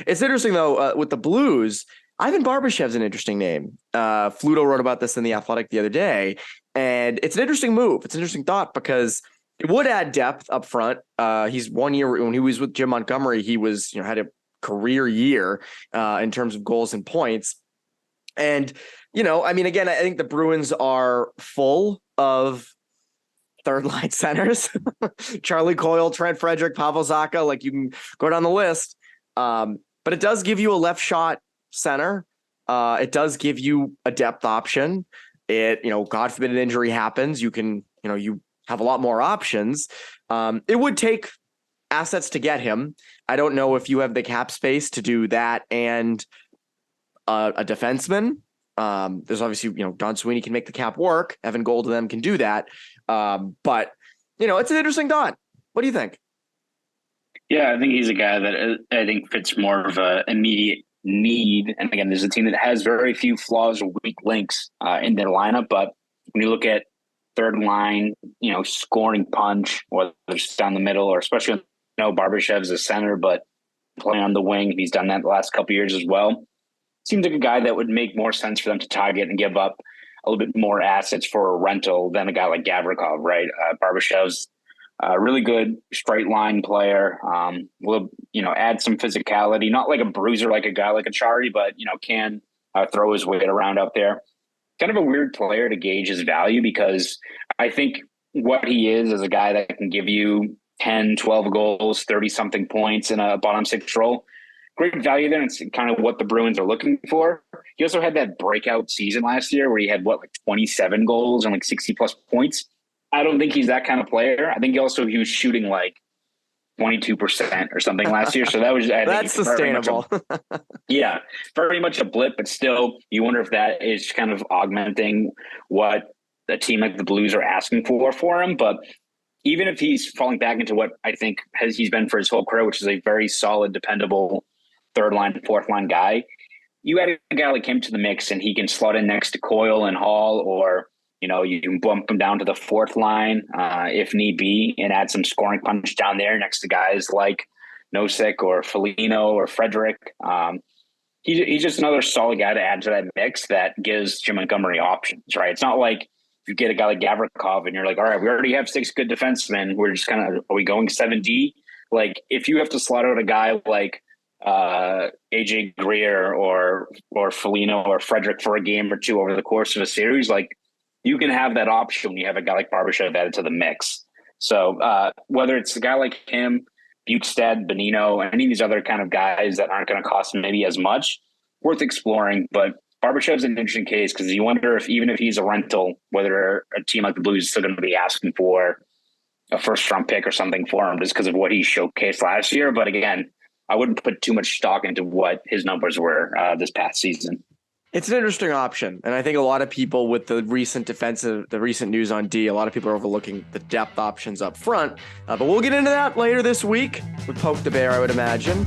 It's interesting, though, with the Blues, Ivan Barbashev's an interesting name. Fluto wrote about this in The Athletic the other day, and it's an interesting move. It's an interesting thought because it would add depth up front. He's 1 year when he was with Jim Montgomery, he was, had a career year in terms of goals and points. And, again, I think the Bruins are full of third line centers. Charlie Coyle, Trent Frederick, Pavel Zacha, like you can go down the list. But it does give you a left shot center. It does give you a depth option. It, God forbid an injury happens, you can, you have a lot more options. It would take assets to get him. I don't know if you have the cap space to do that and a defenseman. There's obviously, Don Sweeney can make the cap work. Evan Gold and them can do that. But it's an interesting thought. What do you think? Yeah, I think he's a guy that I think fits more of an immediate need. And again, there's a team that has very few flaws or weak links in their lineup. But when you look at third line, scoring punch, whether it's down the middle or especially, Barbashev's a center, but playing on the wing, he's done that the last couple of years as well. Seems like a guy that would make more sense for them to target and give up a little bit more assets for a rental than a guy like Gavrikov, right? Barbashev's a really good straight line player. Will, add some physicality, not like a bruiser, like a guy like Achari, but, can throw his weight around out there. Kind of a weird player to gauge his value because I think what he is a guy that can give you 10, 12 goals, 30-something points in a bottom six role. Great value there. It's kind of what the Bruins are looking for. He also had that breakout season last year where he had 27 goals and 60+ points. I don't think he's that kind of player. I think he was shooting 22% or something last year. So that was, that's sustainable. Very much a blip, but still you wonder if that is kind of augmenting what a team like the Blues are asking for him. But even if he's falling back into what I think he's been for his whole career, which is a very solid, dependable third line, fourth line guy, you add a guy like him to the mix and he can slot in next to Coyle and Hall, or, you can bump him down to the fourth line if need be and add some scoring punch down there next to guys like Nosek or Foligno or Frederick. He's just another solid guy to add to that mix that gives Jim Montgomery options, right? It's not like if you get a guy like Gavrikov and you're like, all right, we already have 6 good defensemen. We're just are we going 7D? If you have to slot out a guy like AJ Greer or Foligno or Frederick for a game or two over the course of a series, you can have that option when you have a guy like Barbashev added to the mix. So whether it's a guy like him, Bukestad, Bonino, any of these other kind of guys that aren't going to cost maybe as much, worth exploring. But Barbashev's an interesting case because you wonder if even if he's a rental, whether a team like the Blues is still going to be asking for a first-round pick or something for him just because of what he showcased last year. But again, I wouldn't put too much stock into what his numbers were this past season. It's an interesting option. And I think a lot of people with the recent news on D, a lot of people are overlooking the depth options up front. But we'll get into that later this week with Poke the Bear, I would imagine.